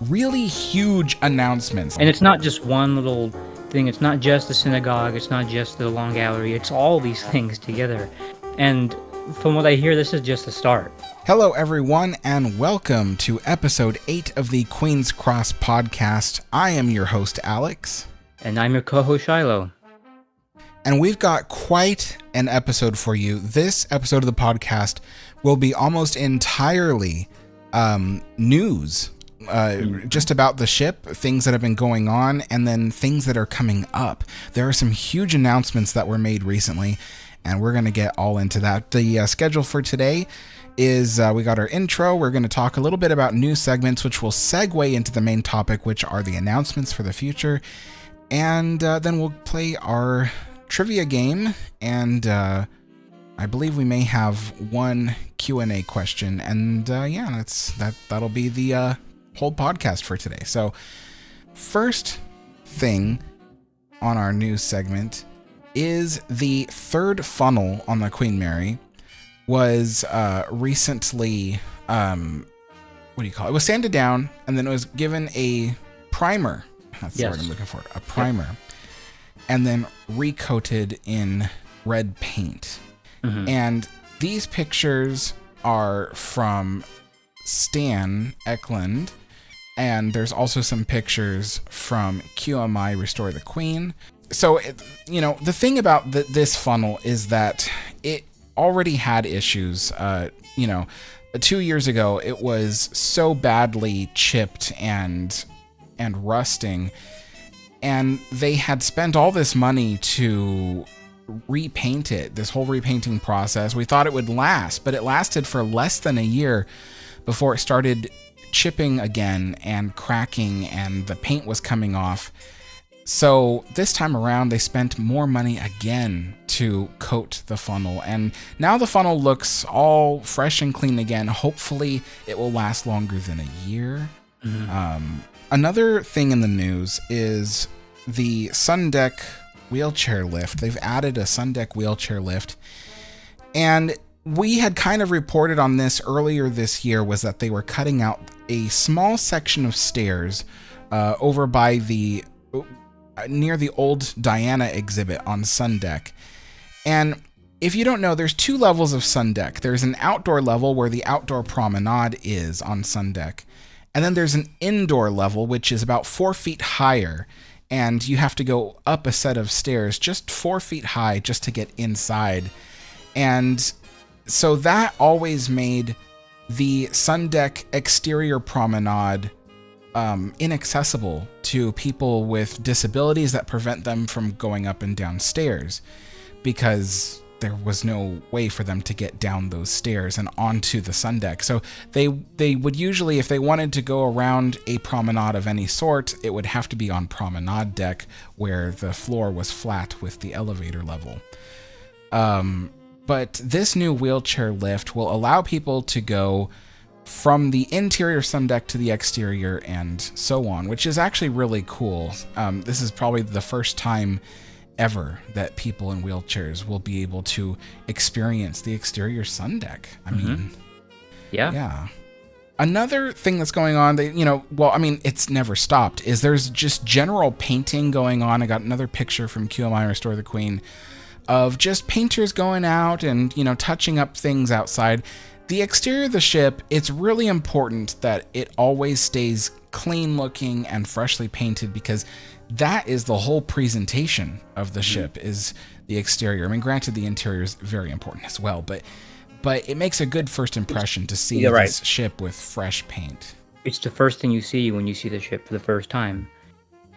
really huge announcements. And it's not just one little thing. It's not just the synagogue. It's not just the long gallery. It's all these things together. And from what I hear, this is just the start. Hello, everyone, and welcome to episode 8 of the Queen's Cross podcast. I am your host, Alex. And I'm your co-host, Shiloh. And we've got quite an episode for you. This episode of the podcast will be almost entirely news, just about the ship, things that have been going on, and then things that are coming up. There are some huge announcements that were made recently, and we're going to get all into that. The schedule for today is we got our intro. We're going to talk a little bit about news segments, which will segue into the main topic, which are the announcements for the future. And then we'll play our trivia game, and I believe we may have one Q&A question, and that'll be the whole podcast for today. So first thing on our news segment is the third funnel on the Queen Mary was recently it was sanded down, and then it was given a primer. That's the word I'm looking for, a primer. Yep. And then recoated in red paint. Mm-hmm. And these pictures are from Stan Eklund, and there's also some pictures from QMI Restore the Queen. So, the thing about this funnel is that it already had issues. 2 years ago, it was so badly chipped and rusting, and they had spent all this money to repaint it, this whole repainting process. We thought it would last, but it lasted for less than a year before it started chipping again and cracking, and the paint was coming off. So this time around, they spent more money again to coat the funnel, and now the funnel looks all fresh and clean again. Hopefully it will last longer than a year. Mm-hmm. Another thing in the news is the Sun Deck wheelchair lift. They've added a Sun Deck wheelchair lift, and we had kind of reported on this earlier this year, was that they were cutting out a small section of stairs over by near the old Diana exhibit on Sun Deck. And if you don't know, there's 2 levels of Sun Deck. There's an outdoor level where the outdoor promenade is on Sun Deck. And then there's an indoor level, which is about 4 feet higher. And you have to go up a set of stairs just 4 feet high just to get inside. And so that always made the Sun Deck exterior promenade inaccessible to people with disabilities that prevent them from going up and down stairs, because there was no way for them to get down those stairs and onto the Sun Deck. So they would usually, if they wanted to go around a promenade of any sort, it would have to be on promenade deck where the floor was flat with the elevator level. But this new wheelchair lift will allow people to go from the interior Sun Deck to the exterior and so on, which is actually really cool. This is probably the first time ever that people in wheelchairs will be able to experience the exterior Sun Deck. I mean, yeah. Another thing that's going on, it's never stopped, is there's just general painting going on. I got another picture from QMI Restore the Queen of just painters going out and, touching up things outside. The exterior of the ship, it's really important that it always stays clean looking and freshly painted, because that is the whole presentation of the ship, is the exterior. I mean, granted, the interior is very important as well, but it makes a good first impression to see this ship with fresh paint. It's the first thing you see when you see the ship for the first time,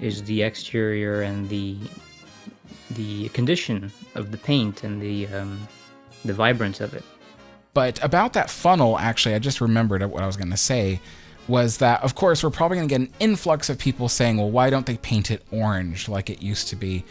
is the exterior and the condition of the paint and the vibrance of it. But about that funnel, actually, I just remembered what I was going to say, was that, of course, we're probably going to get an influx of people saying, well, why don't they paint it orange like it used to be?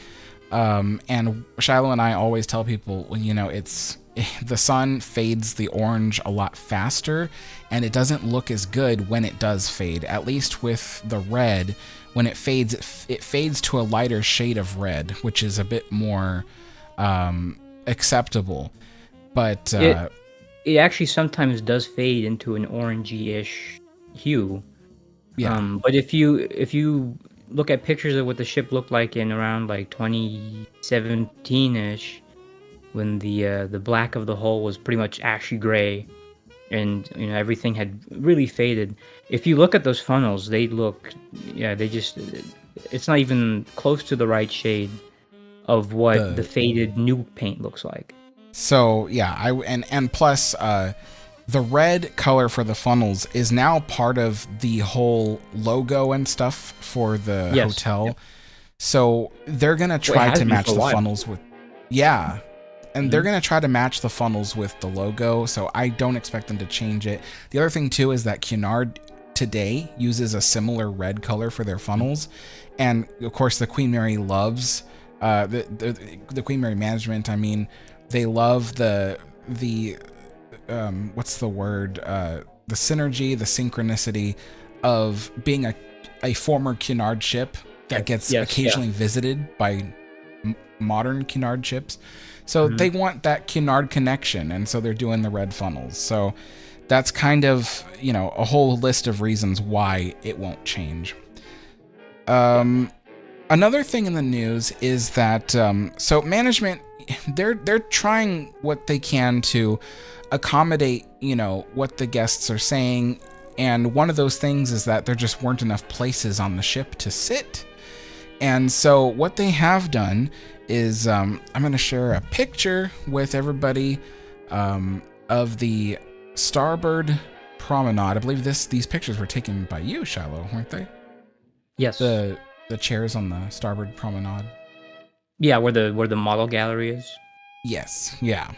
And Shiloh and I always tell people, it's the sun fades the orange a lot faster, and it doesn't look as good when it does fade. At least with the red, when it fades to a lighter shade of red, which is a bit more acceptable. But it actually sometimes does fade into an orangey-ish hue. Yeah. But if you look at pictures of what the ship looked like in around like 2017-ish, when the black of the hull was pretty much ashy gray, and everything had really faded. If you look at those funnels, they look, yeah, they just, it's not even close to the right shade of what the faded new paint looks like. So yeah, and plus the red color for the funnels is now part of the whole logo and stuff for the hotel. Yep. So they're gonna try to match the funnels with, yeah, and they're gonna try to match the funnels with the logo. So I don't expect them to change it. The other thing too is that Cunard today uses a similar red color for their funnels, and of course the Queen Mary loves the Queen Mary management. I mean, they love the what's the word? The synergy, the synchronicity of being a former Cunard ship that gets occasionally visited by modern Cunard ships. So they want that Cunard connection, and so they're doing the red funnels. So that's kind of, a whole list of reasons why it won't change. Another thing in the news is that so management, they're trying what they can to accommodate, what the guests are saying. And one of those things is that there just weren't enough places on the ship to sit. And so what they have done is, I'm going to share a picture with everybody of the starboard promenade. I believe these pictures were taken by you, Shiloh, weren't they? Yes. The chairs on the starboard promenade. Yeah, where the model gallery is. Yes. Yeah.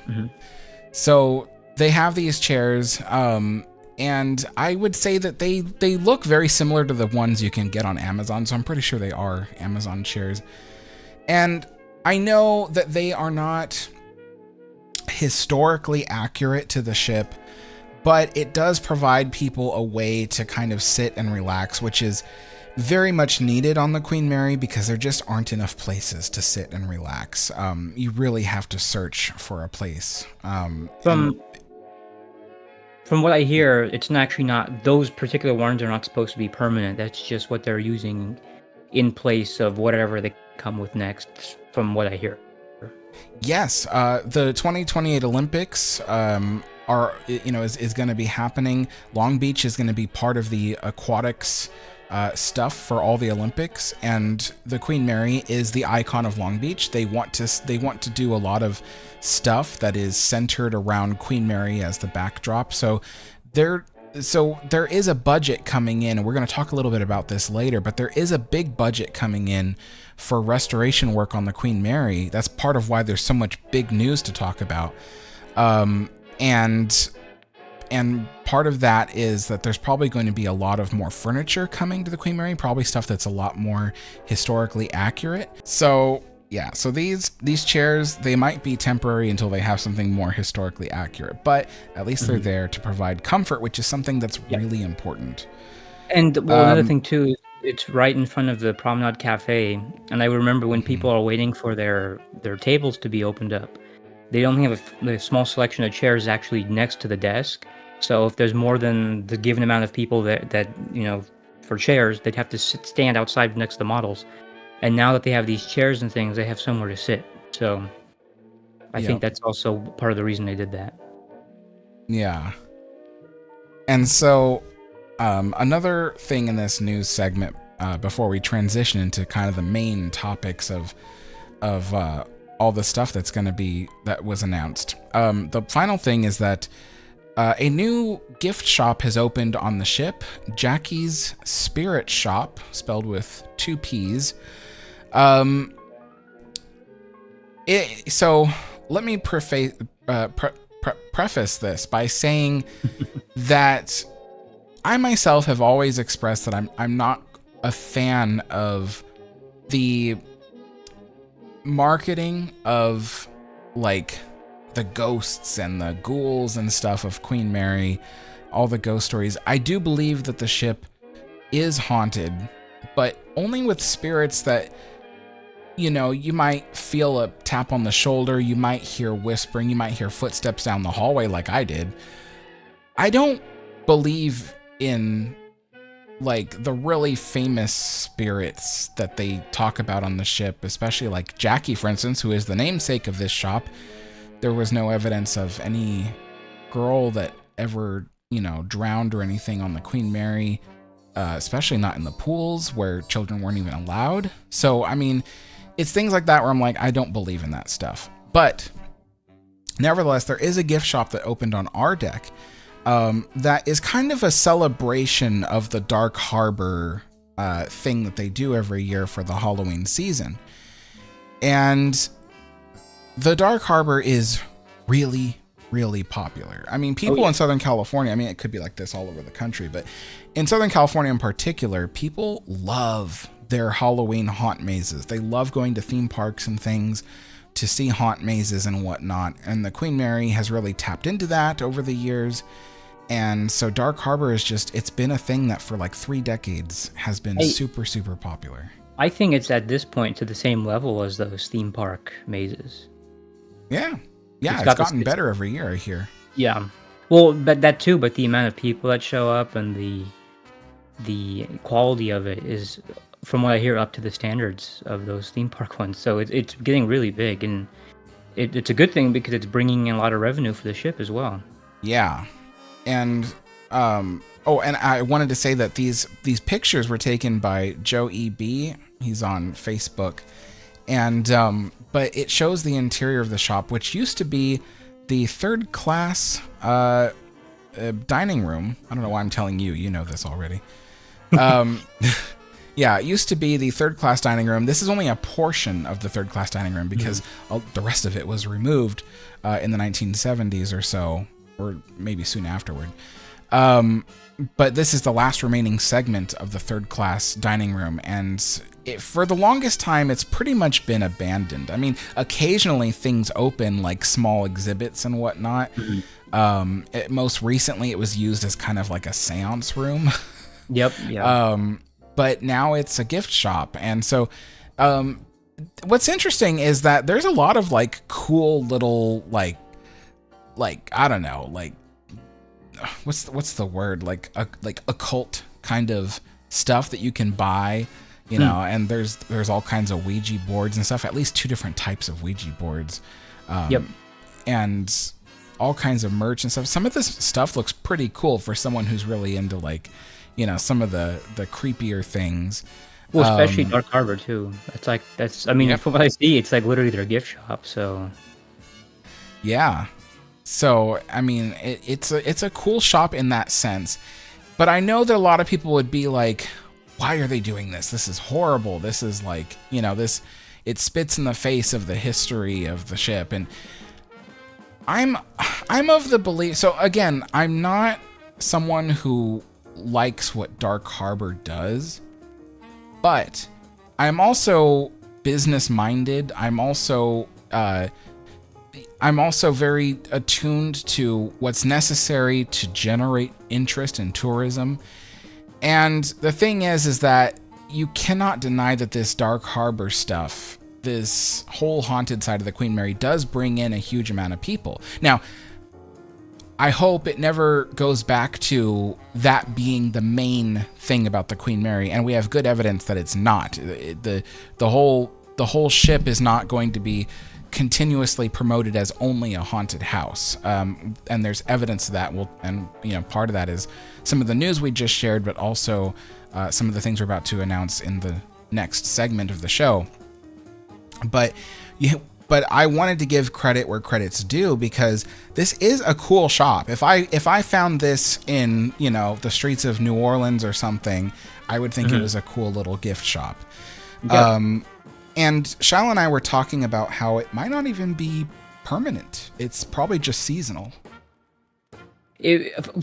So they have these chairs, and I would say that they look very similar to the ones you can get on Amazon. So I'm pretty sure they are Amazon chairs. And I know that they are not historically accurate to the ship, but it does provide people a way to kind of sit and relax, which is very much needed on the Queen Mary because there just aren't enough places to sit and relax. You really have to search for a place. From what I hear, it's actually not, those particular ones are not supposed to be permanent. That's just what they're using in place of whatever they come with next, from what I hear. Yes, the 2028 Olympics is going to be happening. Long Beach is going to be part of the aquatics stuff for all the Olympics, and the Queen Mary is the icon of Long Beach. They want to do a lot of stuff that is centered around Queen Mary as the backdrop. So there is a budget coming in, and we're going to talk a little bit about this later, but there is a big budget coming in for restoration work on the Queen Mary. That's part of why there's so much big news to talk about. And part of that is that there's probably going to be a lot of more furniture coming to the Queen Mary, probably stuff that's a lot more historically accurate. So yeah, so these chairs, they might be temporary until they have something more historically accurate, but at least they're there to provide comfort, which is something that's really important. And another thing too, it's right in front of the Promenade Cafe, and I remember when people are waiting for their tables to be opened up, they only have a small selection of chairs actually next to the desk. So if there's more than the given amount of people that for chairs, they'd have to stand outside next to the models. And now that they have these chairs and things, they have somewhere to sit. So I think that's also part of the reason they did that. Yeah. And so another thing in this news segment, before we transition into kind of the main topics of all the stuff that was announced. The final thing is that a new gift shop has opened on the ship, Jackie's Spirit Shop, spelled with 2 P's. So let me preface this by saying that I myself have always expressed that I'm not a fan of the marketing of like the ghosts and the ghouls and stuff of Queen Mary, all the ghost stories. I do believe that the ship is haunted, but only with spirits that, you might feel a tap on the shoulder, you might hear whispering, you might hear footsteps down the hallway like I did. I don't believe in like the really famous spirits that they talk about on the ship, especially like Jackie, for instance, who is the namesake of this shop. There was no evidence of any girl that ever, drowned or anything on the Queen Mary, especially not in the pools where children weren't even allowed. So, I mean, it's things like that where I'm like, I don't believe in that stuff. But nevertheless, there is a gift shop that opened on our deck that is kind of a celebration of the Dark Harbor thing that they do every year for the Halloween season. And the Dark Harbor is really, really popular. I mean, people in Southern California, I mean, it could be like this all over the country, but in Southern California in particular, people love their Halloween haunt mazes. They love going to theme parks and things to see haunt mazes and whatnot. And the Queen Mary has really tapped into that over the years. And so Dark Harbor is just, it's been a thing that for like 3 decades has been super, super popular. I think it's at this point to the same level as those theme park mazes. Yeah. Yeah, it's gotten better every year, I hear. Yeah. Well, but that too, but the amount of people that show up and the quality of it is, from what I hear, up to the standards of those theme park ones. So it's getting really big, and it's a good thing because it's bringing in a lot of revenue for the ship as well. Yeah. And and I wanted to say that these pictures were taken by Joe E.B. He's on Facebook. And but it shows the interior of the shop, which used to be the third class dining room. I don't know why I'm telling you. You know this already. Yeah, it used to be the third class dining room. This is only a portion of the third class dining room because the rest of it was removed in the 1970s or so, or maybe soon afterward. But this is the last remaining segment of the third class dining room, and for the longest time, it's pretty much been abandoned. I mean, occasionally things open, like small exhibits and whatnot. Most recently, it was used as kind of like a seance room. Yep. But now it's a gift shop, and so what's interesting is that there's a lot of like cool little like I don't know, like what's the word, like occult kind of stuff that you can buy, and there's all kinds of Ouija boards and stuff, at least 2 different types of Ouija boards, and all kinds of merch and stuff. Some of this stuff looks pretty cool for someone who's really into like, some of the creepier things. Well, especially Dark Harbor too. From what I see, it's like literally their gift shop. So yeah. So, I mean, it's a cool shop in that sense, but I know that a lot of people would be like, why are they doing this? This is horrible. This is like, it spits in the face of the history of the ship. And I'm of the belief, so again, I'm not someone who likes what Dark Harbor does, but I'm also business minded. I'm also very attuned to what's necessary to generate interest in tourism. And the thing is that you cannot deny that this Dark Harbor stuff, this whole haunted side of the Queen Mary, does bring in a huge amount of people. Now, I hope it never goes back to that being the main thing about the Queen Mary, and we have good evidence that it's not. The whole ship is not going to be continuously promoted as only a haunted house, and there's evidence of that. Part of that is some of the news we just shared, but also some of the things we're about to announce in the next segment of the show. But I wanted to give credit where credit's due, because this is a cool shop. If I found this in the streets of New Orleans or something, I would think it was a cool little gift shop. Yep. And Shal and I were talking about how it might not even be permanent. It's probably just seasonal.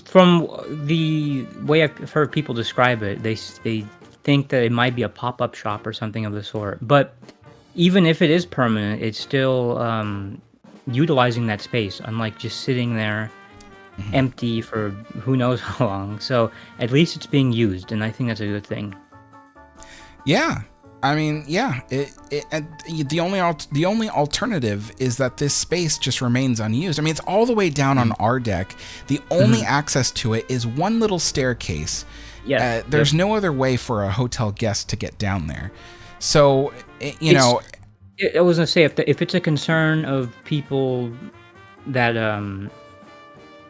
From the way I've heard people describe it, they think that it might be a pop-up shop or something of the sort. But even if it is permanent, it's still utilizing that space, unlike just sitting there empty for who knows how long. So at least it's being used, and I think that's a good thing. Yeah. I mean, yeah. The only alternative is that this space just remains unused. I mean, it's all the way down on our deck. The only access to it is one little staircase, Yes. There's no other way for a hotel guest to get down there. So, you know, I was gonna say if it's a concern of people that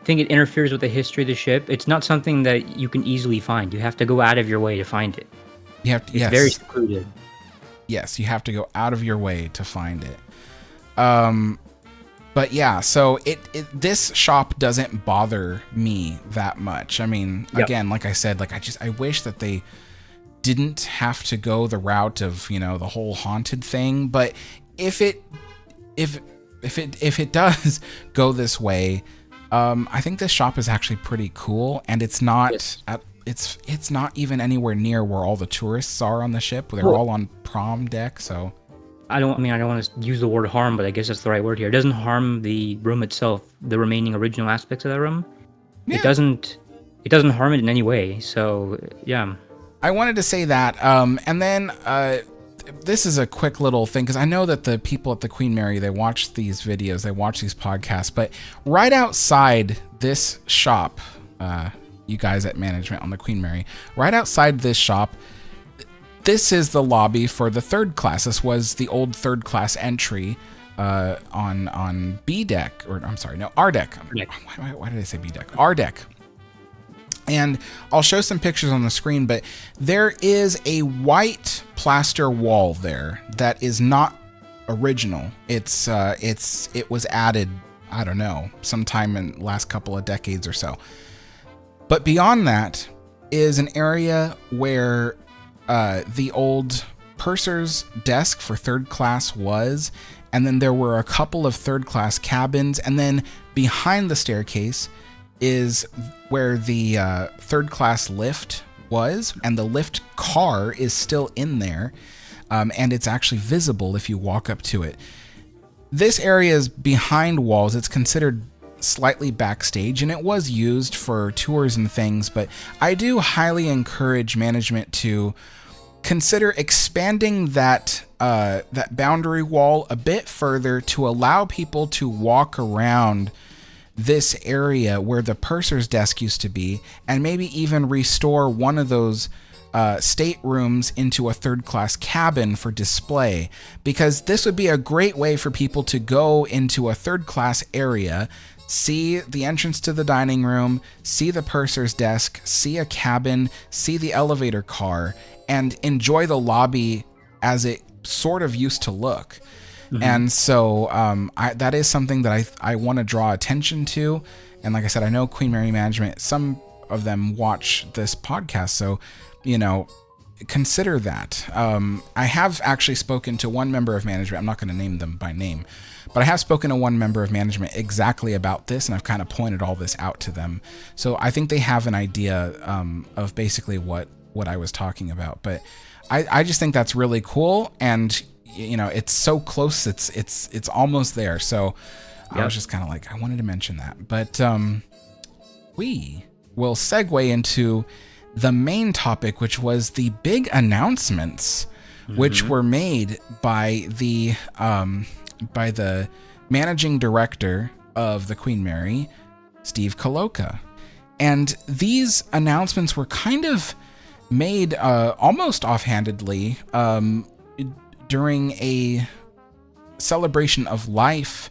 think it interferes with the history of the ship, it's not something that you can easily find. You have to go out of your way to find it. you have to, It's yes, very secluded. yes, you have to go out of your way to find it. But yeah, so this shop doesn't bother me that much. I mean, again, like I said, like I wish that they didn't have to go the route of, you know, the whole haunted thing. But if it does go this way, I think this shop is actually pretty cool, and it's not it's not even anywhere near where all the tourists are on the ship. They're all on prom deck, so. I don't want to use the word harm, but I guess that's the right word here. It doesn't harm the room itself, the remaining original aspects of that room. Yeah. It doesn't harm it in any way. So, yeah. I wanted to say that. And then this is a quick little thing, because I know that the people at the Queen Mary, they watch these videos, they watch these podcasts, but right outside this shop, you guys at management on the Queen Mary, right outside this shop, this is the lobby for the third class. This was the old third class entry on B deck, or I'm sorry, no, R deck. Why did I say B deck? R deck. And I'll show some pictures on the screen, but there is a white plaster wall there that is not original. It was added, I don't know, sometime in the last couple of decades or so. But beyond that is an area where the old purser's desk for third class was, and then there were a couple of third class cabins, and then behind the staircase is where the third class lift was, and the lift car is still in there, and it's actually visible if you walk up to it. This area is behind walls. It's considered slightly backstage, and it was used for tours and things, but I do highly encourage management to consider expanding that boundary wall a bit further to allow people to walk around this area where the purser's desk used to be, and maybe even restore one of those staterooms into a third class cabin for display, because this would be a great way for people to go into a third class area, see the entrance to the dining room, see the purser's desk, see a cabin, see the elevator car, and enjoy the lobby as it sort of used to look. Mm-hmm. And so that is something that I want to draw attention to. And like I said, I know Queen Mary Management, some of them watch this podcast, so, you know, consider that. I have actually spoken to one member of management. I'm not going to name them by name, but I have spoken to one member of management exactly about this, and I've kind of pointed all this out to them. So I think they have an idea of basically what I was talking about. But I just think that's really cool, and you know, it's so close, it's almost there. So I was just kind of like, I wanted to mention that. But we will segue into the main topic, which was the big announcements, which were made by the managing director of the Queen Mary, Steve Koloka. And these announcements were kind of made almost offhandedly during a celebration of life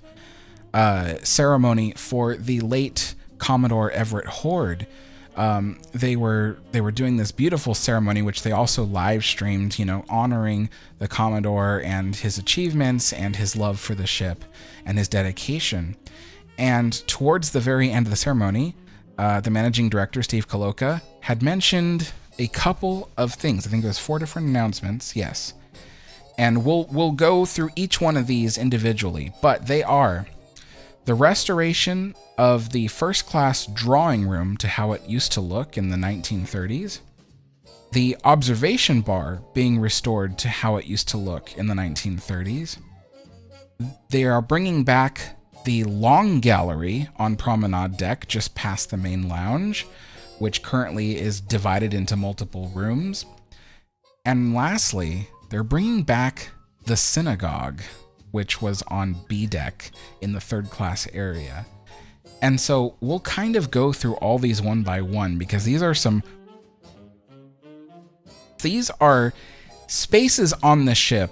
ceremony for the late Commodore Everett Hoard. They were doing this beautiful ceremony, which they also live streamed, you know, honoring the Commodore and his achievements and his love for the ship and his dedication. And towards the very end of the ceremony, the managing director, Steve Koloka, had mentioned a couple of things. I think there's 4 different announcements. Yes. And we'll go through each one of these individually, but they are the restoration of the first class drawing room to how it used to look in the 1930s, the observation bar being restored to how it used to look in the 1930s. They are bringing back the long gallery on Promenade Deck just past the main lounge, which currently is divided into multiple rooms. And lastly, they're bringing back the synagogue, which was on B deck in the third class area. And so we'll kind of go through all these one by one, because these are some these are spaces on the ship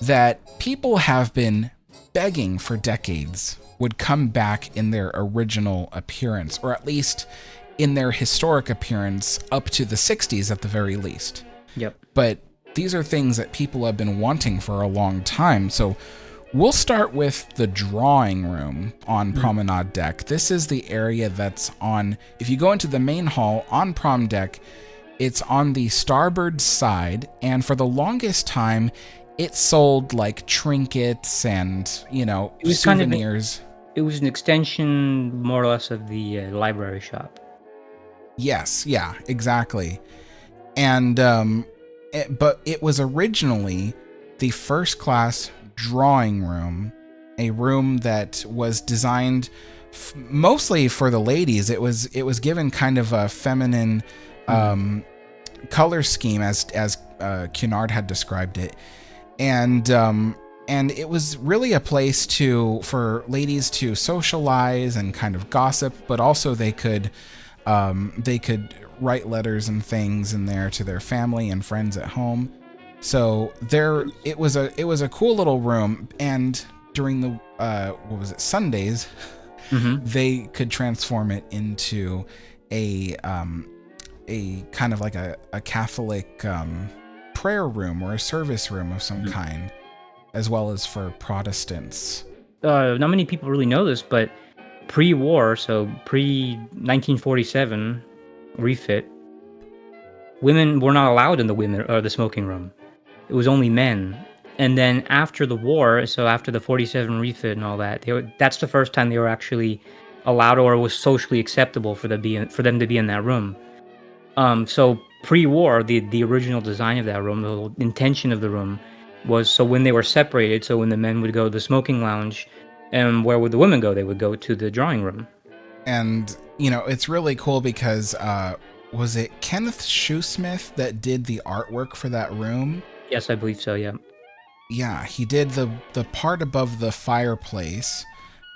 that people have been begging for decades would come back in their original appearance, or at least in their historic appearance up to the 60s at the very least. Yep. But these are things that people have been wanting for a long time. So we'll start with the drawing room on Promenade Deck. This is the area that's on, if you go into the main hall on Prom Deck, it's on the starboard side, and for the longest time, it sold like trinkets and, souvenirs. It was an extension, more or less, of the library shop. Yes, yeah, exactly. And, but it was originally the first class drawing room, a room that was designed mostly for the ladies. It was given kind of a feminine color scheme as Cunard had described it. And it was really a place for ladies to socialize and kind of gossip, but also they could write letters and things in there to their family and friends at home. So it was a cool little room, and during the Sundays, they could transform it into a kind of like a Catholic prayer room or a service room of some kind, as well as for Protestants. Not many people really know this, but pre-war, so pre-1947 refit, women were not allowed in the smoking room. It was only men. And then after the war, so after the 47 refit and all that, that's the first time they were actually allowed, or it was socially acceptable for them to be in that room. So pre-war, the original design of that room, the intention of the room was so when they were separated, so when the men would go to the smoking lounge, and where would the women go? They would go to the drawing room. And, it's really cool because, was it Kenneth Shoesmith that did the artwork for that room? Yes, I believe so, yeah. Yeah, he did the part above the fireplace,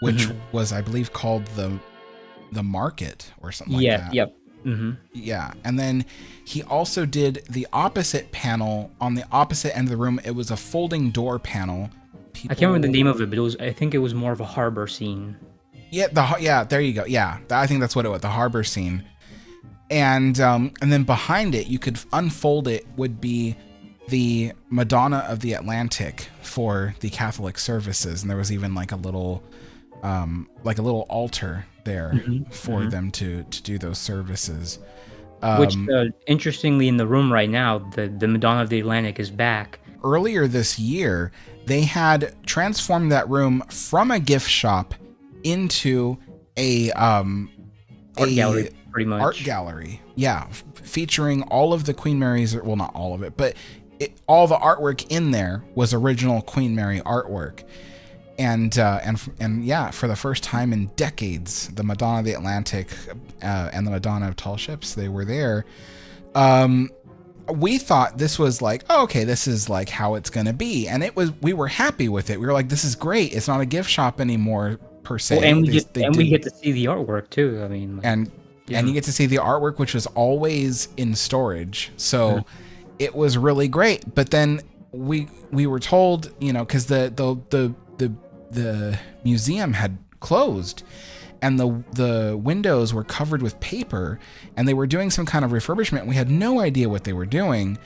which was, I believe, called the market or something like that. Yep. Mm-hmm. Yeah, and then he also did the opposite panel on the opposite end of the room. It was a folding door panel. I can't remember the name of it, but I think it was more of a harbor scene. Yeah, there you go. Yeah, I think that's what it was, the harbor scene. And then behind it, you could unfold it, would be the Madonna of the Atlantic for the Catholic services, and there was even like a little altar there for them to do those services. Which, interestingly, in the room right now, the Madonna of the Atlantic is back. Earlier this year, they had transformed that room from a gift shop into a art gallery, pretty much. Art gallery, yeah, featuring all of the Queen Mary's. Well, not all of it, but all the artwork in there was original Queen Mary artwork. And yeah, for the first time in decades, the Madonna of the Atlantic and the Madonna of Tall Ships, they were there. We thought this was like, oh, okay, this is like how it's going to be. And we were happy with it. We were like, this is great. It's not a gift shop anymore, per se. Well, and we get to see the artwork too. I mean, and you get to see the artwork, which was always in storage. So it was really great. But then we were told, because the museum had closed, and the windows were covered with paper, and they were doing some kind of refurbishment. We had no idea what they were doing,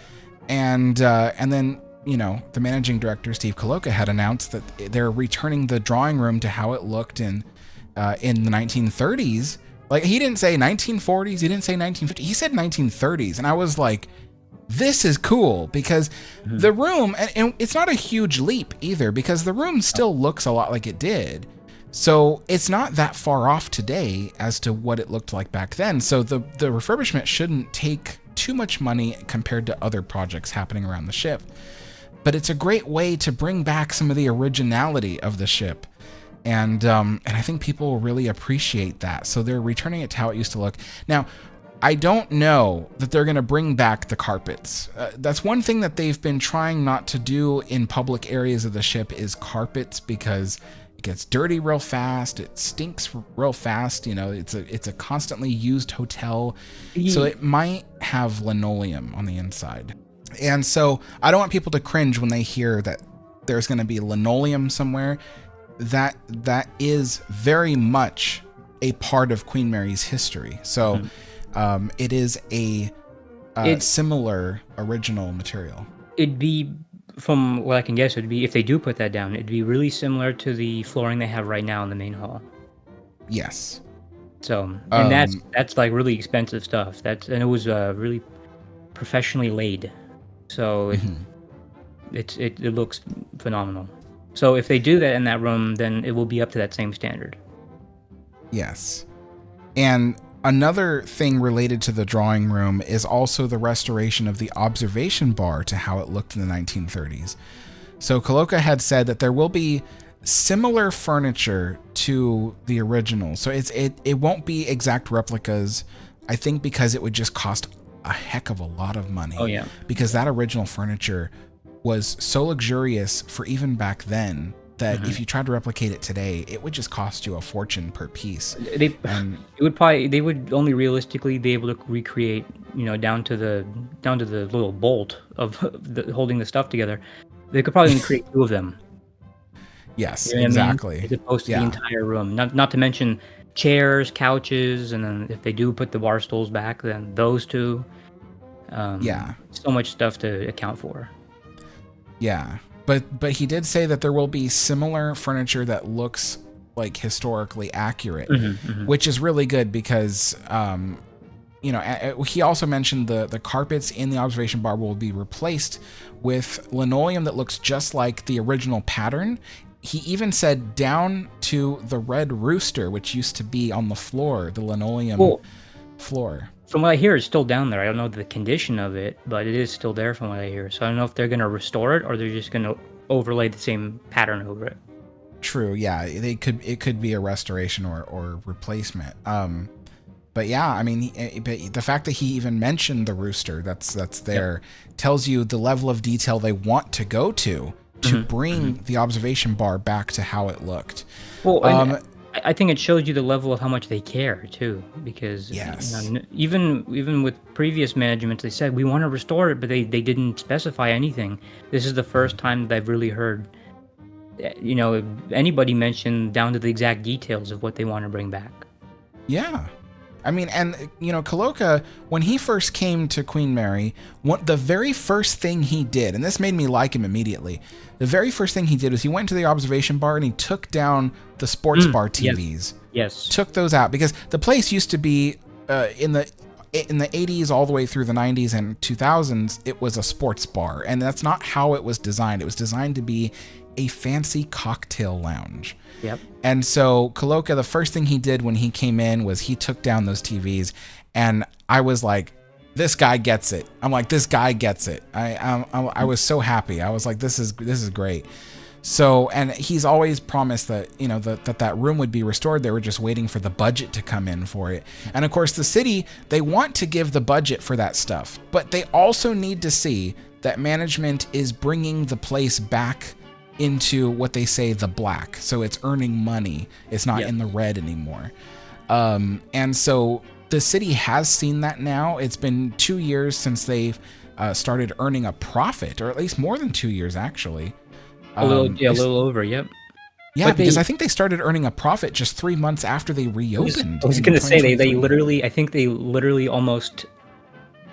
and then the managing director, Steve Koloka, had announced that they're returning the drawing room to how it looked in the 1930s. Like, he didn't say 1940s, he didn't say 1950s, he said 1930s, and I was like, this is cool, because the room, and it's not a huge leap either, because the room still looks a lot like it did. So it's not that far off today as to what it looked like back then. So the refurbishment shouldn't take too much money compared to other projects happening around the ship. But it's a great way to bring back some of the originality of the ship. And I think people will really appreciate that. So they're returning it to how it used to look. Now, I don't know that they're going to bring back the carpets. That's one thing that they've been trying not to do in public areas of the ship is carpets, because it gets dirty real fast. It stinks real fast. It's a constantly used hotel. So it might have linoleum on the inside. And so I don't want people to cringe when they hear that there's going to be linoleum somewhere. That is very much a part of Queen Mary's history. So it is a similar original material. It'd be, from what I can guess, it'd be, if they do put that down, it'd be really similar to the flooring they have right now in the main hall. Yes. So, and that's like really expensive stuff. And it was really professionally laid. So it looks phenomenal. So if they do that in that room, then it will be up to that same standard. Yes. And another thing related to the drawing room is also the restoration of the observation bar to how it looked in the 1930s. So Coloca had said that there will be similar furniture to the original. So it won't be exact replicas, I think, because it would just cost a heck of a lot of money. Oh, yeah. Because that original furniture was so luxurious for even back then that if you tried to replicate it today, it would just cost you a fortune per piece. They would only realistically be able to recreate, down to the little bolt of holding the stuff together. They could probably only create 2 of them. Yes, exactly. I mean? As opposed to the entire room. Not to mention chairs, couches, and then if they do put the bar stools back, then those 2. So much stuff to account for. Yeah. But he did say that there will be similar furniture that looks like historically accurate, which is really good because, he also mentioned the carpets in the observation bar will be replaced with linoleum that looks just like the original pattern. He even said down to the red rooster, which used to be on the floor, the linoleum floor. From what I hear, it's still down there. I don't know the condition of it, but it is still there from what I hear. So I don't know if they're going to restore it or they're just going to overlay the same pattern over it. True, yeah. It could be a restoration or replacement. But yeah, I mean, the fact that he even mentioned the rooster that's there tells you the level of detail they want to go to bring the observation bar back to how it looked. Well, I think it shows you the level of how much they care too, because even with previous managements, they said we want to restore it, but they didn't specify anything. This is the first time that I've really heard, anybody mention down to the exact details of what they want to bring back. Yeah. I mean, and, Coloca, when he first came to Queen Mary, the very first thing he did, and this made me like him immediately, the very first thing he did was he went to the observation bar and he took down the sports bar TVs. Yes. Took those out because the place used to be, in the 80s all the way through the 90s and 2000s, it was a sports bar. And that's not how it was designed. It was designed to be a fancy cocktail lounge. Yep. And so Coloca, the first thing he did when he came in was he took down those TVs, and I was like, this guy gets it. I'm like, this guy gets it. I was so happy. I was like, this is great. So, and he's always promised that, that room would be restored. They were just waiting for the budget to come in for it. And of course, the city, they want to give the budget for that stuff, but they also need to see that management is bringing the place back into what they say the black, so it's earning money. It's not in the red anymore. And so the city has seen that now. It's been 2 years since they've started earning a profit, or at least more than 2 years actually. A little over. Yep. Yeah, because I think they started earning a profit just 3 months after they reopened. I was going to say they literally almost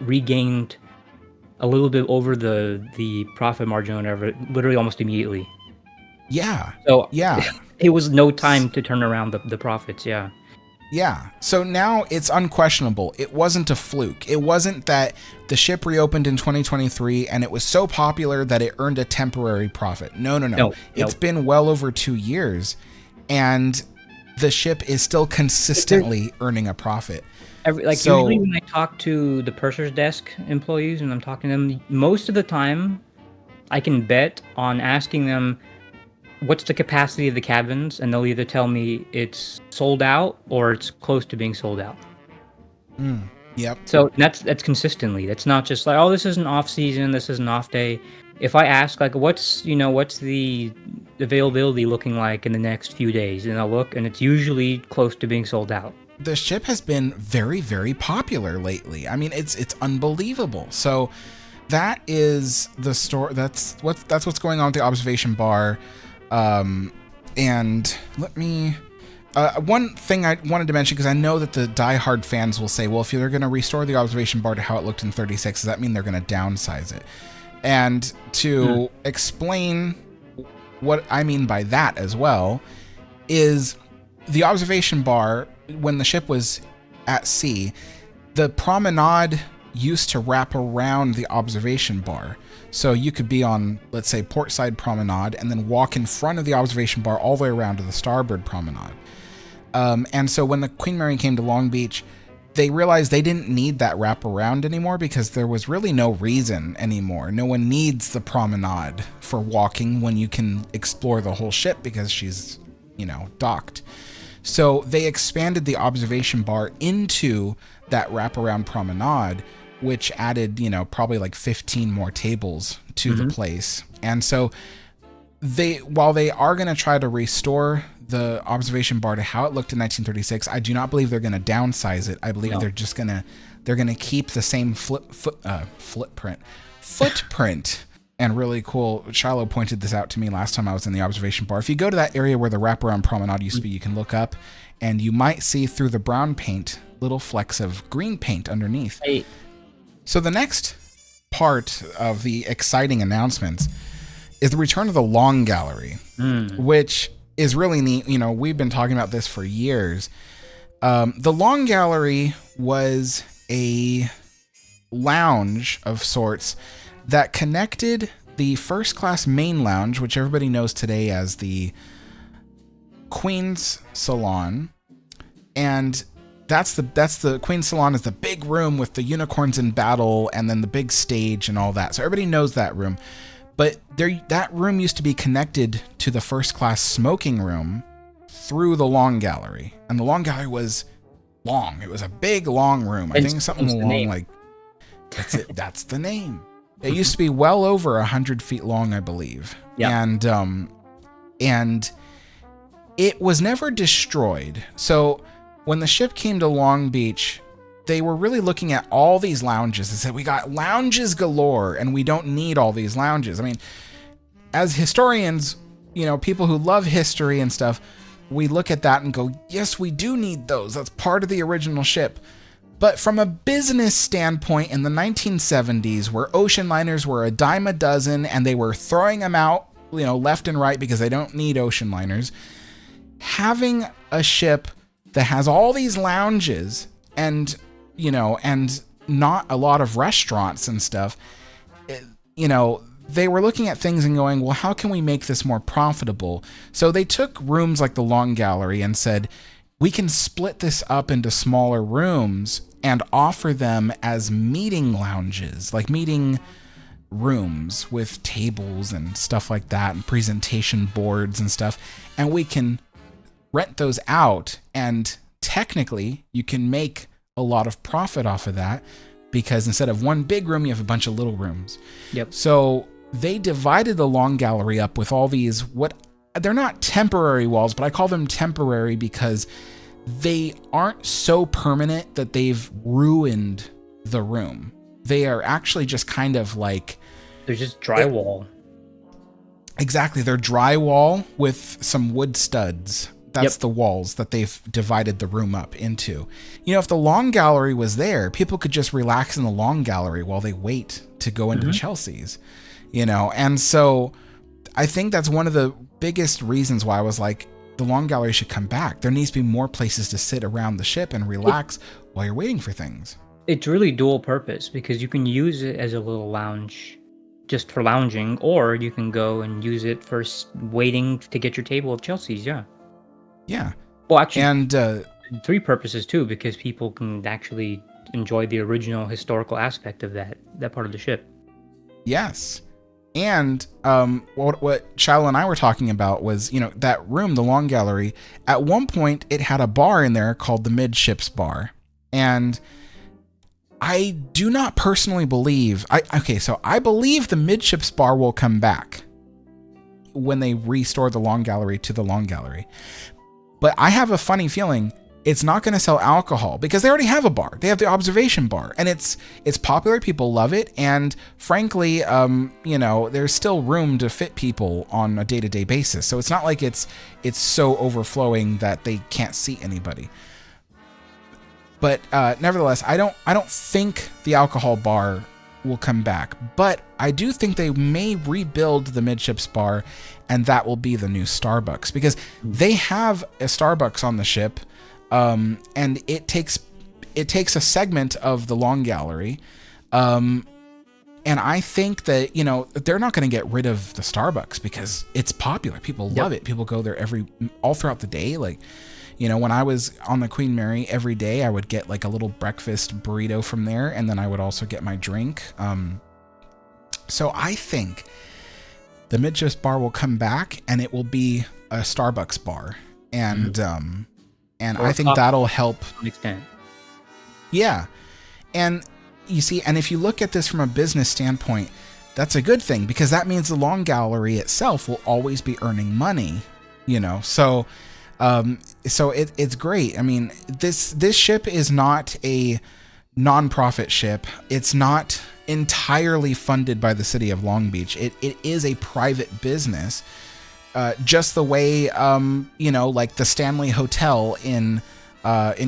regained a little bit over the profit margin or whatever, literally almost immediately. Yeah. So it was no time to turn around the profits. Yeah. Yeah. So now it's unquestionable. It wasn't a fluke. It wasn't that the ship reopened in 2023 and it was so popular that it earned a temporary profit. No. It's been well over 2 years, and the ship is still consistently earning a profit. Usually when I talk to the purser's desk employees and I'm talking to them, most of the time I can bet on asking them what's the capacity of the cabins, and they'll either tell me it's sold out or it's close to being sold out. Yep. So that's consistently. That's not just like, oh, this is an off season, this is an off day. If I ask like, what's the availability looking like in the next few days, and I'll look, and it's usually close to being sold out. The ship has been very, very popular lately. I mean, it's unbelievable. So that is the story. That's what's going on with the observation bar. And let me. One thing I wanted to mention, because I know that the diehard fans will say, well, if they're going to restore the observation bar to how it looked in 36, does that mean they're going to downsize it? And to explain what I mean by that as well is the observation bar, when the ship was at sea, the promenade used to wrap around the observation bar. So you could be on, let's say, portside promenade and then walk in front of the observation bar all the way around to the starboard promenade. And so when the Queen Mary came to Long Beach, they realized they didn't need that wraparound anymore because there was really no reason anymore. No one needs the promenade for walking when you can explore the whole ship because she's, docked. So they expanded the observation bar into that wraparound promenade, which added, probably like 15 more tables to the place. And so while they are going to try to restore the observation bar to how it looked in 1936, I do not believe they're going to downsize it. I believe they're just going to keep the same footprint. And really cool. Shiloh pointed this out to me last time I was in the observation bar. If you go to that area where the wraparound promenade used to be, you can look up and you might see through the brown paint little flecks of green paint underneath. Hey. So the next part of the exciting announcements is the return of the Long Gallery, which is really neat. We've been talking about this for years. The Long Gallery was a lounge of sorts that connected the first class main lounge, which everybody knows today as the Queen's Salon. And that's the Queen's Salon is the big room with the unicorns in battle and then the big stage and all that. So everybody knows that room. But that room used to be connected to the first class smoking room through the Long Gallery. And the Long Gallery was long. It was a big, long room. I think something along like... That's it. That's the name. It used to be well over 100 feet long, I believe. Yeah. And it was never destroyed. So when the ship came to Long Beach, they were really looking at all these lounges and said, we got lounges galore and we don't need all these lounges. I mean, as historians, people who love history and stuff, we look at that and go, yes, we do need those. That's part of the original ship. But from a business standpoint in the 1970s, where ocean liners were a dime a dozen and they were throwing them out, left and right because they don't need ocean liners, having a ship that has all these lounges and not a lot of restaurants and stuff, they were looking at things and going, well, how can we make this more profitable? So they took rooms like the Long Gallery and said, we can split this up into smaller rooms and offer them as meeting lounges, like meeting rooms with tables and stuff like that and presentation boards and stuff. And we can rent those out, and technically you can make a lot of profit off of that because instead of one big room, you have a bunch of little rooms. Yep. So they divided the Long Gallery up with all these, they're not temporary walls, but I call them temporary because they aren't so permanent that they've ruined the room. They are actually just kind of like... They're just drywall. Exactly. They're drywall with some wood studs. That's the walls that they've divided the room up into. If the Long Gallery was there, people could just relax in the Long Gallery while they wait to go into Chelsea's, And so I think that's one of the biggest reasons why I was like, the Long Gallery should come back. There needs to be more places to sit around the ship and relax while you're waiting for things. It's really dual purpose because you can use it as a little lounge just for lounging, or you can go and use it for waiting to get your table at Chelsea's. Yeah. Well, actually, and three purposes too, because people can actually enjoy the original historical aspect of that part of the ship. Yes. And what Shiloh and I were talking about was, that room, the Long Gallery, at one point it had a bar in there called the Midships Bar. And I do not personally believe, I believe the Midships Bar will come back when they restore the Long Gallery to the Long Gallery. But I have a funny feeling It's not going to sell alcohol because they already have a bar. They have the observation bar, and it's popular. People love it, and frankly, there's still room to fit people on a day-to-day basis. So it's not like it's so overflowing that they can't seat anybody. But nevertheless, I don't think the alcohol bar will come back, but I do think they may rebuild the midships bar, and that will be the new Starbucks, because they have a Starbucks on the ship. And it takes a segment of the long gallery. And I think that, they're not going to get rid of the Starbucks because it's popular. People love it. People go there all throughout the day. Like, when I was on the Queen Mary every day, I would get like a little breakfast burrito from there. And then I would also get my drink. So I think the midships bar will come back, and it will be a Starbucks bar. And, and I think that'll help. To an extent. Yeah. And you see, and if you look at this from a business standpoint, that's a good thing, because that means the long gallery itself will always be earning money, So it's great. I mean, this ship is not a nonprofit ship. It's not entirely funded by the city of Long Beach. It is a private business. Just the way, like the Stanley Hotel in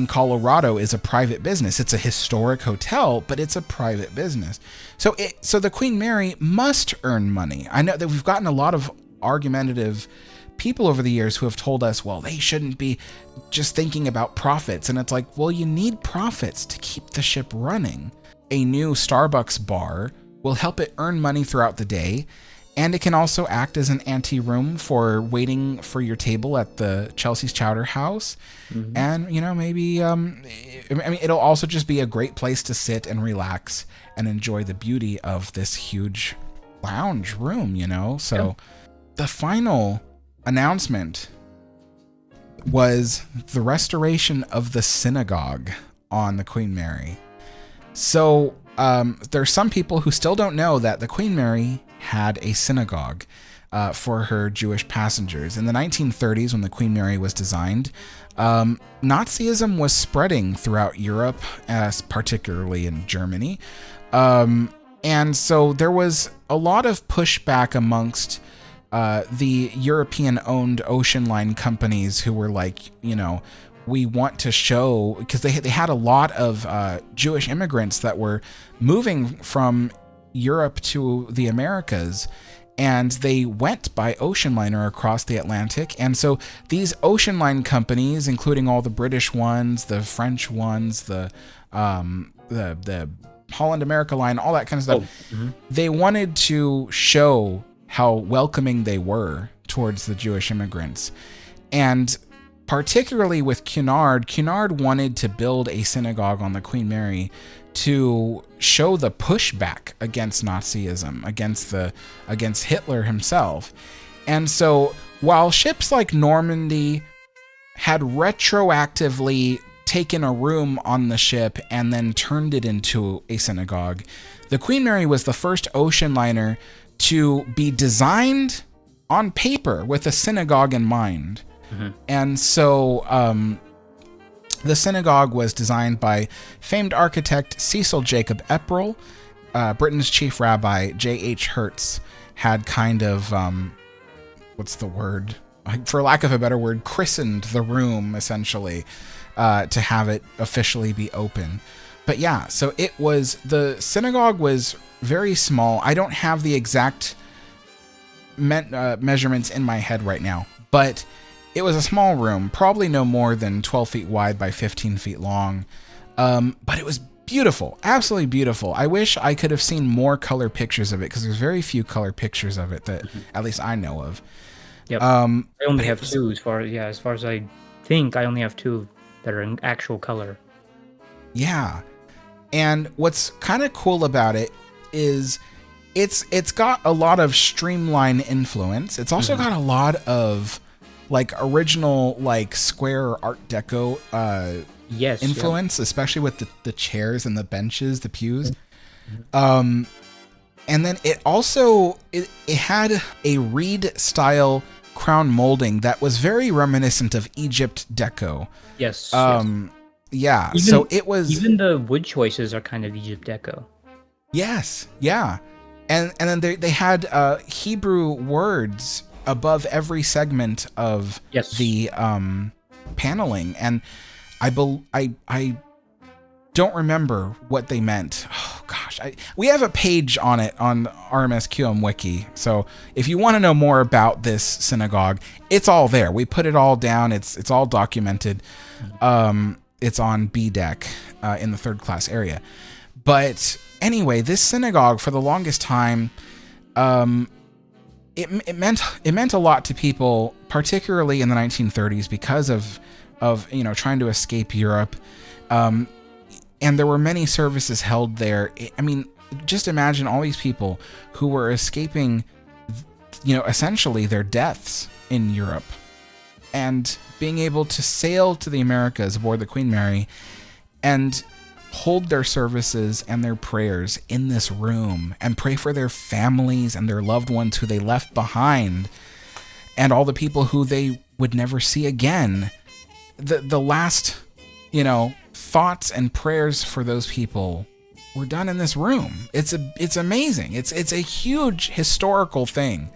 Colorado is a private business. It's a historic hotel, but it's a private business. So the Queen Mary must earn money. I know that we've gotten a lot of argumentative people over the years who have told us, well, they shouldn't be just thinking about profits. And it's like, well, you need profits to keep the ship running. A new Starbucks bar will help it earn money throughout the day. And it can also act as an ante-room for waiting for your table at the Chelsea's Chowder House. Mm-hmm. And, maybe, it'll also just be a great place to sit and relax and enjoy the beauty of this huge lounge room, So the final announcement was the restoration of the synagogue on the Queen Mary. So there's some people who still don't know that the Queen Mary had a synagogue for her Jewish passengers. In the 1930s, when the Queen Mary was designed, Nazism was spreading throughout Europe, particularly in Germany. And so there was a lot of pushback amongst the European-owned ocean line companies who were like, we want to show, because they had a lot of Jewish immigrants that were moving from Europe to the Americas, and they went by ocean liner across the Atlantic. And so these ocean line companies, including all the British ones, the French ones, the Holland America line, all that kind of stuff, they wanted to show how welcoming they were towards the Jewish immigrants. And particularly with Cunard wanted to build a synagogue on the Queen Mary to show the pushback against Nazism, against Hitler himself. And so while ships like Normandy had retroactively taken a room on the ship and then turned it into a synagogue, the Queen Mary was the first ocean liner to be designed on paper with a synagogue in mind. Mm-hmm. And so the synagogue was designed by famed architect Cecil Jacob Epperl. Britain's chief rabbi, J.H. Hertz, had kind of, for lack of a better word, christened the room, essentially, to have it officially be open. But yeah, so the synagogue was very small. I don't have the exact measurements in my head right now, but it was a small room, probably no more than 12 feet wide by 15 feet long. But it was beautiful, absolutely beautiful. I wish I could have seen more color pictures of it, because there's very few color pictures of it that at least I know of. Yep. I only have two as far as I think. I only have two that are in actual color. Yeah. And what's kind of cool about it is it's got a lot of streamline influence. It's also got a lot of like original, like square Art Deco influence, especially with the chairs and the benches, the pews. And then it also it had a Reed style crown molding that was very reminiscent of Egypt deco. Yes. Yeah. Even, so it was even the wood choices are kind of Egypt deco. Yes. Yeah. And then they had Hebrew words above every segment of the paneling, and I don't remember what they meant. Oh gosh, we have a page on it on RMS QM Wiki. So if you want to know more about this synagogue, it's all there. We put it all down. It's all documented. It's on B deck in the third class area. But anyway, this synagogue for the longest time, it meant a lot to people, particularly in the 1930s, because of trying to escape Europe. And there were many services held there. I mean, just imagine all these people who were escaping, essentially their deaths in Europe, and being able to sail to the Americas aboard the Queen Mary and hold their services and their prayers in this room and pray for their families and their loved ones who they left behind and all the people who they would never see again. The last, thoughts and prayers for those people were done in this room. It's amazing. It's a huge historical thing.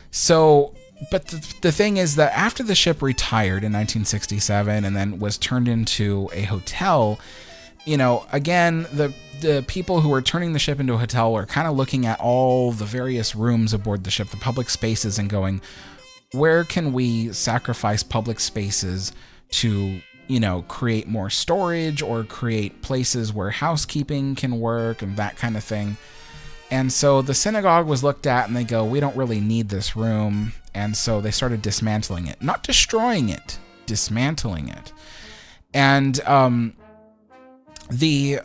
So, but the thing is that after the ship retired in 1967 and then was turned into a hotel, again, the people who were turning the ship into a hotel were kind of looking at all the various rooms aboard the ship, the public spaces, and going, where can we sacrifice public spaces to, create more storage or create places where housekeeping can work and that kind of thing. And so the synagogue was looked at and they go, we don't really need this room. And so they started dismantling it, not destroying it, dismantling it. And, the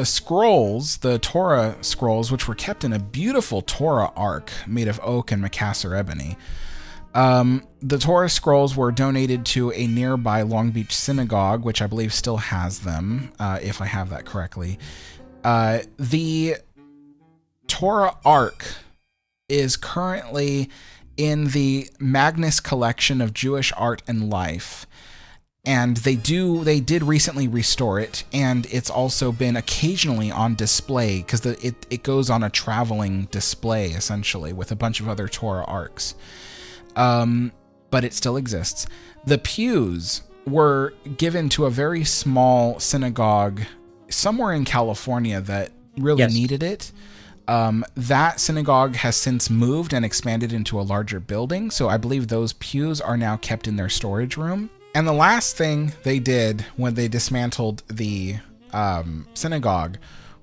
scrolls, the Torah scrolls, which were kept in a beautiful Torah ark made of oak and Macassar ebony, the Torah scrolls were donated to a nearby Long Beach synagogue, which I believe still has them, if I have that correctly. The Torah ark is currently in the Magnus Collection of Jewish Art and Life. And they did recently restore it, and it's also been occasionally on display because it goes on a traveling display essentially with a bunch of other Torah arcs. But it still exists. The pews were given to a very small synagogue somewhere in California that really needed it. That synagogue has since moved and expanded into a larger building, so I believe those pews are now kept in their storage room. And the last thing they did when they dismantled the synagogue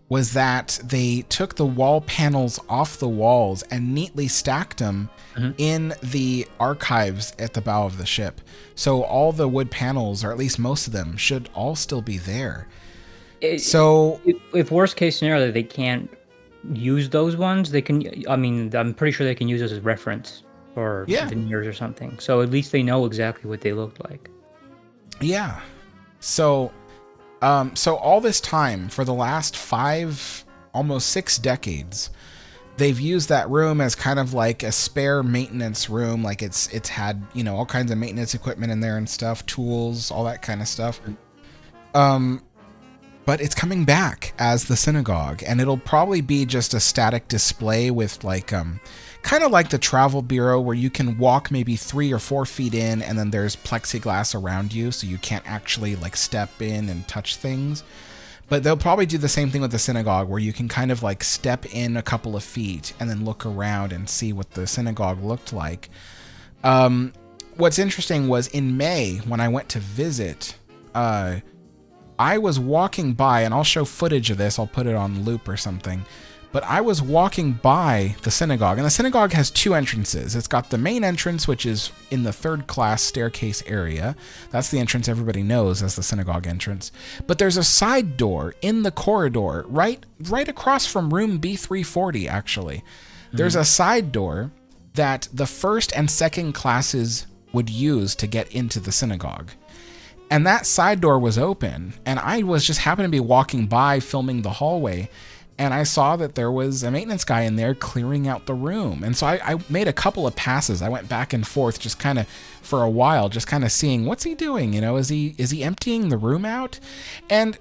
was that they took the wall panels off the walls and neatly stacked them in the archives at the bow of the ship. So all the wood panels, or at least most of them, should all still be there. If worst case scenario, they can't use those ones, they can, I'm pretty sure they can use those as reference for veneers or something. So at least they know exactly what they looked like. Yeah. So all this time, for the last 5, almost 6 decades, they've used that room as kind of like a spare maintenance room. Like it's had, all kinds of maintenance equipment in there and stuff, tools, all that kind of stuff. But it's coming back as the synagogue, and it'll probably be just a static display with like, kind of like the travel bureau where you can walk maybe 3 or 4 feet in and then there's plexiglass around you so you can't actually like step in and touch things. But they'll probably do the same thing with the synagogue where you can kind of like step in a couple of feet and then look around and see what the synagogue looked like. What's interesting was in May when I went to visit, I was walking by, and I'll show footage of this, I'll put it on loop or something. But I was walking by the synagogue, and the synagogue has 2 entrances. It's got the main entrance, which is in the 3rd class staircase area. That's the entrance everybody knows as the synagogue entrance. But there's a side door in the corridor, right across from room B340, actually. There's a side door that the 1st and 2nd classes would use to get into the synagogue. And that side door was open, and I was just happened to be walking by filming the hallway, and I saw that there was a maintenance guy in there clearing out the room. And so I made a couple of passes. I went back and forth just kind of for a while, just kind of seeing what's he doing. You know, is he emptying the room out? And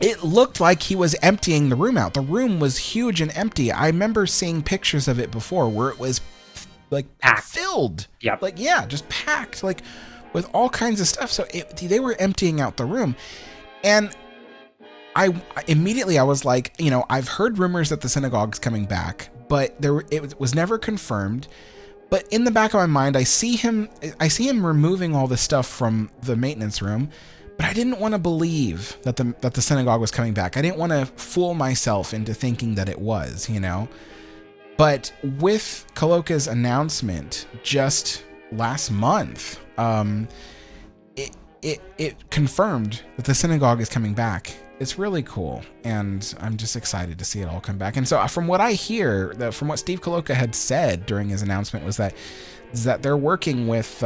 it looked like he was emptying the room out. The room was huge and empty. I remember seeing pictures of it before where it was like packed. Filled. Yep. Like, yeah, just packed, like with all kinds of stuff. So they were emptying out the room. And I immediately was like, you know, I've heard rumors that the synagogue's coming back, but it was never confirmed. But in the back of my mind, I see him removing all the stuff from the maintenance room, but I didn't want to believe that the synagogue was coming back. I didn't want to fool myself into thinking that it was, you know. But with Koloka's announcement just last month, it confirmed that the synagogue is coming back. It's really cool, and I'm just excited to see it all come back. And so from what I hear, from what Steve Koloka had said during his announcement was that they're working with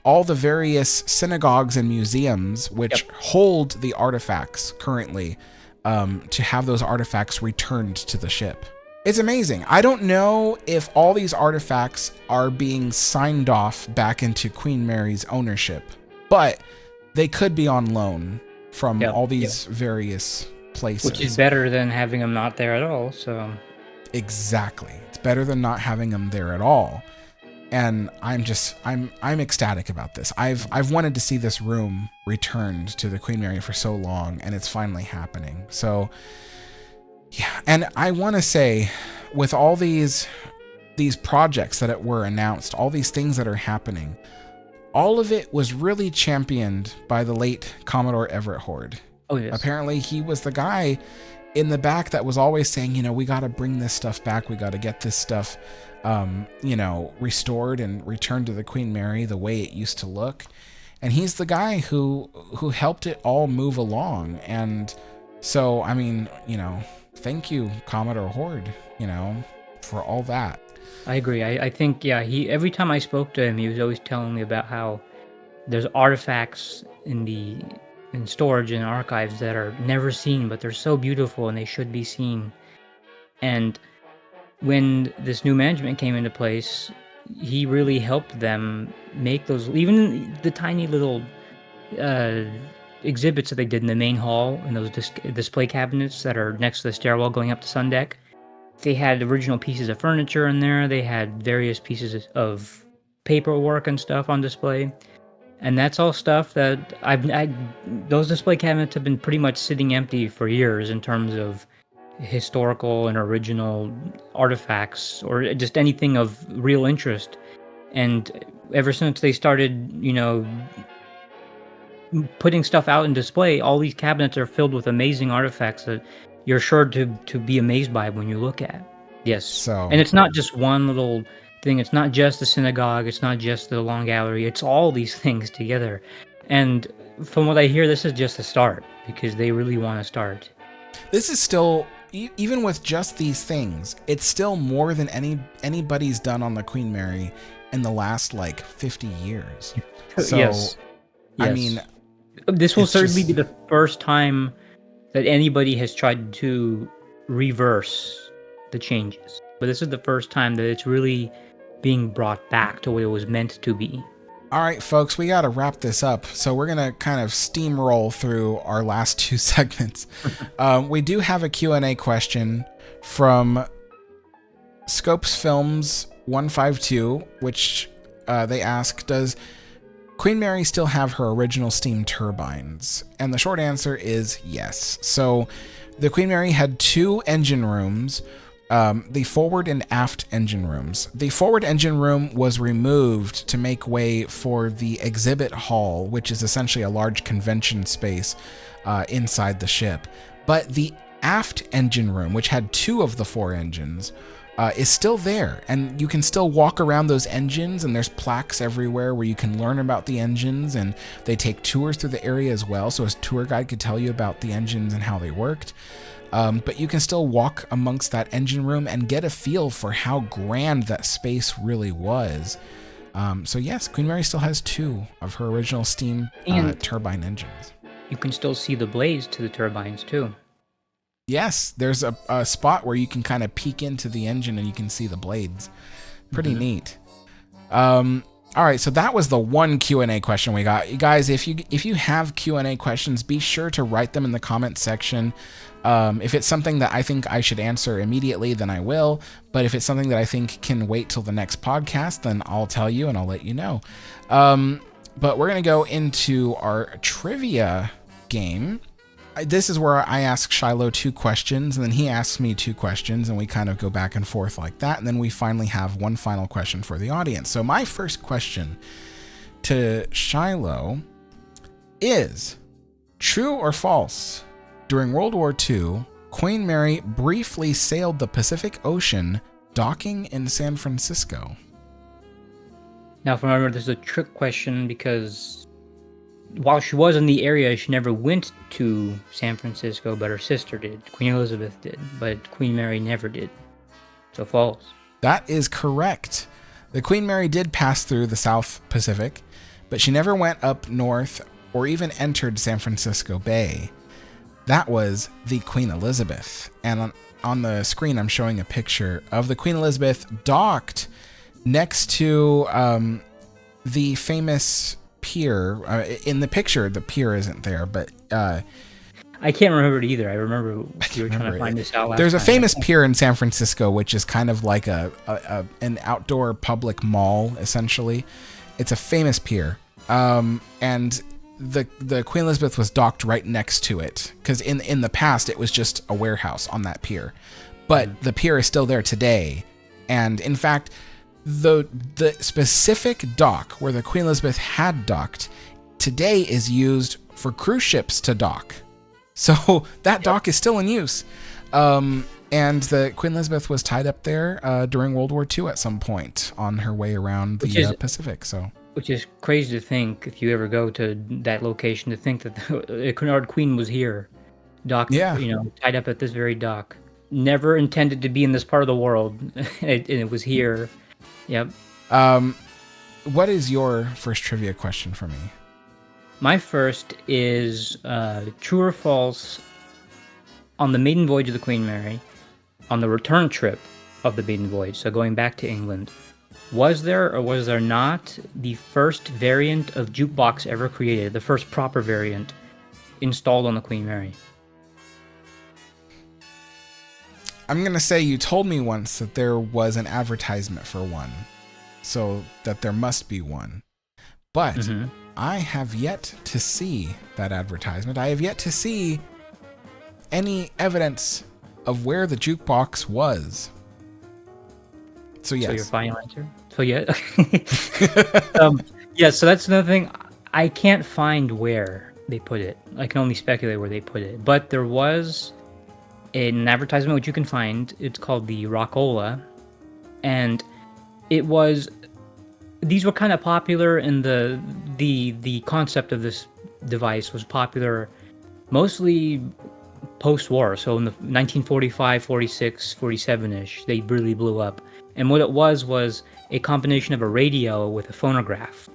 all the various synagogues and museums which hold the artifacts currently to have those artifacts returned to the ship. It's amazing. I don't know if all these artifacts are being signed off back into Queen Mary's ownership, but they could be on loan from all these various places. Which is better than having them not there at all, so... Exactly. It's better than not having them there at all. And I'm ecstatic about this. I've wanted to see this room returned to the Queen Mary for so long, and it's finally happening. So, yeah. And I want to say, with all these projects that were announced, all these things that are happening, all of it was really championed by the late Commodore Everett Horde. Oh, yes. Apparently, he was the guy in the back that was always saying, you know, we got to bring this stuff back. We got to get this stuff, you know, restored and returned to the Queen Mary the way it used to look. And he's the guy who helped it all move along. And so, I mean, you know, thank you, Commodore Horde, you know, for all that. I agree. I think, every time I spoke to him, he was always telling me about how there's artifacts in storage and archives that are never seen, but they're so beautiful and they should be seen. And when this new management came into place, he really helped them make those, even the tiny little exhibits that they did in the main hall and those display cabinets that are next to the stairwell going up to Sun Deck. They had original pieces of furniture in there. They had various pieces of paperwork and stuff on display. And that's all stuff that those display cabinets have been pretty much sitting empty for years in terms of historical and original artifacts or just anything of real interest. And ever since they started, you know, putting stuff out in display, all these cabinets are filled with amazing artifacts that you're sure to be amazed by when you look at. Yes. So, and it's not just one little thing. It's not just the synagogue. It's not just the Long Gallery. It's all these things together. And from what I hear, this is just the start because they really want to start. This is still, even with just these things, it's still more than anybody's done on the Queen Mary in the last like 50 years. So, yes. I mean, this will certainly be the first time that anybody has tried to reverse the changes. But this is the first time that it's really being brought back to what it was meant to be. All right, folks, we got to wrap this up. So we're going to kind of steamroll through our last two segments. We do have a Q&A question from Scopes Films 152, which they ask, does Queen Mary still have her original steam turbines? And the short answer is yes. So the Queen Mary had two engine rooms, the forward and aft engine rooms. The forward engine room was removed to make way for the exhibit hall, which is essentially a large convention space inside the ship. But the aft engine room, which had two of the four engines, is still there, and you can still walk around those engines, and there's plaques everywhere where you can learn about the engines, and they take tours through the area as well, so a tour guide could tell you about the engines and how they worked. But you can still walk amongst that engine room and get a feel for how grand that space really was. So yes, Queen Mary still has two of her original steam turbine engines. You can still see the blades to the turbines too. Yes, there's a spot where you can kind of peek into the engine and you can see the blades. Pretty neat. All right, so that was the one Q&A question we got. You guys, if you have Q&A questions, be sure to write them in the comments section. If it's something that I think I should answer immediately, then I will. But if it's something that I think can wait till the next podcast, then I'll tell you and I'll let you know. But we're going to go into our trivia game. This is where I ask Shiloh 2 questions, and then he asks me 2 questions, and we kind of go back and forth like that. And then we finally have one final question for the audience. So my first question to Shiloh is, true or false? During World War II, Queen Mary briefly sailed the Pacific Ocean, docking in San Francisco. Now, if I remember, this is a trick question because while she was in the area, she never went to San Francisco, but her sister did. Queen Elizabeth did, but Queen Mary never did. So false. That is correct. The Queen Mary did pass through the South Pacific, but she never went up north or even entered San Francisco Bay. That was the Queen Elizabeth. And on the screen, I'm showing a picture of the Queen Elizabeth docked next to the famous pier. In the picture, the pier isn't there, but I can't remember it either. I remember you were trying to find this out last There's a time. famous pier in San Francisco, which is kind of like an outdoor public mall, essentially. It's a famous pier. And the Queen Elizabeth was docked right next to it, because in the past, it was just a warehouse on that pier. But the pier is still there today. And in fact, the specific dock where the Queen Elizabeth had docked today is used for cruise ships to dock. So that dock is still in use. And the Queen Elizabeth was tied up there during World War II at some point on her way around the Pacific. So, which is crazy to think, if you ever go to that location, to think that the Cunard Queen was here, docked, tied up at this very dock. Never intended to be in this part of the world, and it was here. Yep. What is your first trivia question for me? My first is true or false, on the maiden voyage of the Queen Mary, on the return trip of the maiden voyage, so going back to England, was there or was there not the first variant of jukebox ever created, the first proper variant installed on the Queen Mary? I'm going to say you told me once that there was an advertisement for one, so that there must be one. But I have yet to see that advertisement. I have yet to see any evidence of where the jukebox was. So yes. So your final answer? So yeah. Yeah, so that's another thing. I can't find where they put it. I can only speculate where they put it. But there was an advertisement which you can find. It's called the Rockola, and these were kind of popular, and the concept of this device was popular mostly post-war. So in the 1945, 46, 47-ish, they really blew up. And what it was a combination of a radio with a phonograph,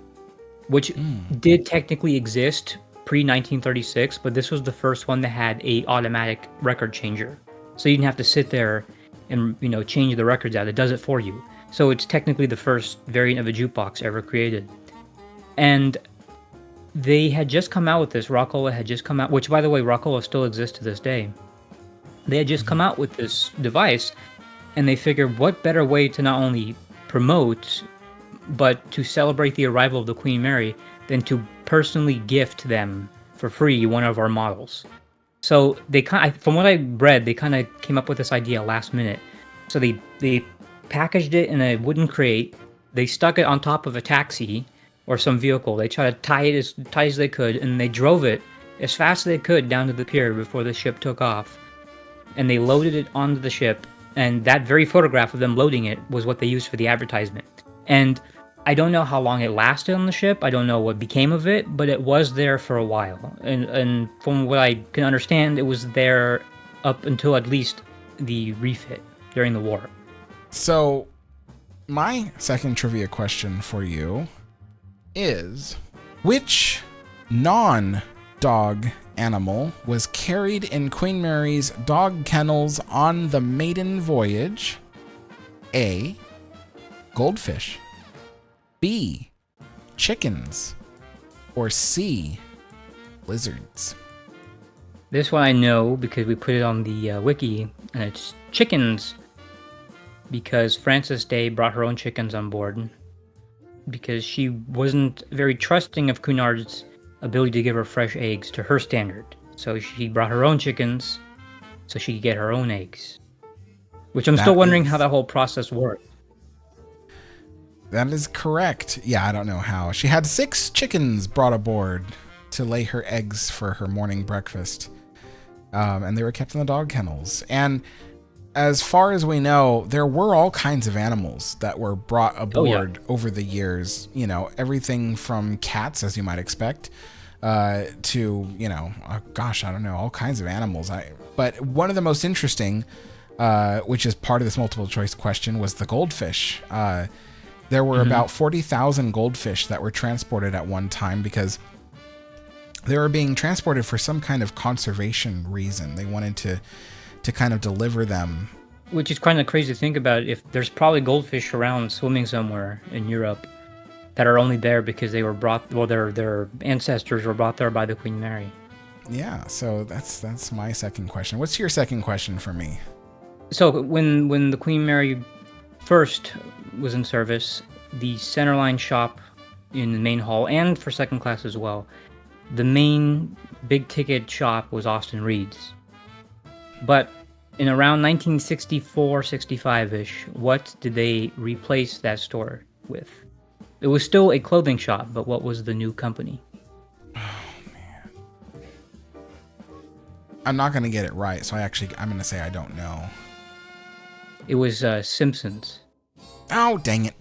which did technically exist pre-1936, but this was the first one that had a automatic record changer. So you didn't have to sit there and change the records out. It does it for you. So it's technically the first variant of a jukebox ever created. And they had just come out with this. Rockola had just come out, which, by the way, Rockola still exists to this day. They had just come out with this device, and they figured what better way to not only promote, but to celebrate the arrival of the Queen Mary than to personally gift them for free one of our models. So they from what I read, they kind of came up with this idea last minute. So they packaged it in a wooden crate. They stuck it on top of a taxi or some vehicle. They tried to tie it as tight as they could, and they drove it as fast as they could down to the pier before the ship took off. And they loaded it onto the ship, and that very photograph of them loading it was what they used for the advertisement. And I don't know how long it lasted on the ship. I don't know what became of it, but it was there for a while. And from what I can understand, it was there up until at least the refit during the war. So, my second trivia question for you is, which non-dog animal was carried in Queen Mary's dog kennels on the maiden voyage? A. Goldfish. B. Chickens. Or C. Lizards? This one I know because we put it on the wiki, and it's chickens. Because Frances Day brought her own chickens on board. Because she wasn't very trusting of Cunard's ability to give her fresh eggs to her standard. So she brought her own chickens so she could get her own eggs. Which I'm still wondering how that whole process worked. That is correct. Yeah, I don't know how. She had 6 chickens brought aboard to lay her eggs for her morning breakfast. And they were kept in the dog kennels. And as far as we know, there were all kinds of animals that were brought aboard over the years. You know, everything from cats, as you might expect, to, you know, gosh, I don't know, all kinds of animals. But one of the most interesting, which is part of this multiple choice question, was the goldfish. There were about 40,000 goldfish that were transported at one time because they were being transported for some kind of conservation reason. They wanted to kind of deliver them. Which is kind of crazy to think about. If there's probably goldfish around swimming somewhere in Europe that are only there because they were brought, well, their ancestors were brought there by the Queen Mary. Yeah, so that's my second question. What's your second question for me? So when the Queen Mary first was in service, the centerline shop in the main hall, and for second class as well, the main big ticket shop was Austin Reed's. But in around 1964-65-ish, what did they replace that store with? It was still a clothing shop, but what was the new company? Oh, man. I'm not going to get it right, so I'm going to say I don't know. It was Simpsons. Oh, dang it.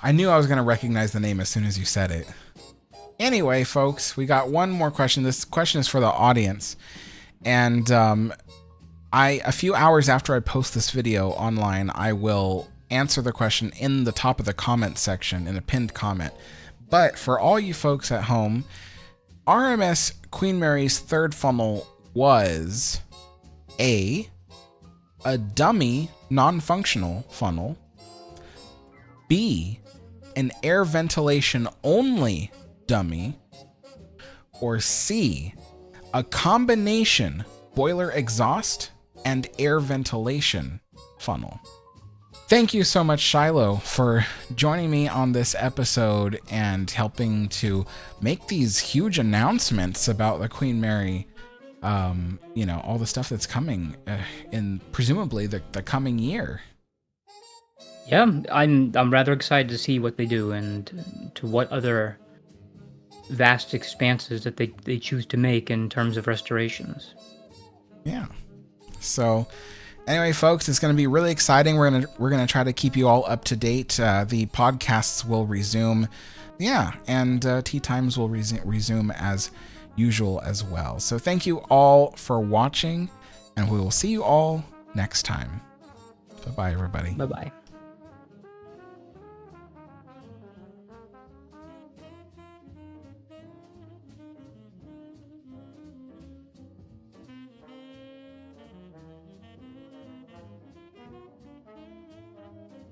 I knew I was going to recognize the name as soon as you said it. Anyway, folks, we got one more question. This question is for the audience. And a few hours after I post this video online, I will answer the question in the top of the comment section in a pinned comment. But for all you folks at home, RMS Queen Mary's third funnel was A, dummy non-functional funnel, B, an air ventilation only dummy, or C, a combination boiler exhaust and air ventilation funnel. Thank you so much, Shiloh, for joining me on this episode and helping to make these huge announcements about the Queen Mary, you know, all the stuff that's coming in presumably the coming year. Yeah, I'm rather excited to see what they do and to what other vast expanses that they choose to make in terms of restorations. Yeah. So anyway, folks, it's going to be really exciting. We're going to try to keep you all up to date. The podcasts will resume. Yeah, and tea times will resume as usual as well. So thank you all for watching, and we will see you all next time. Bye-bye, everybody. Bye-bye.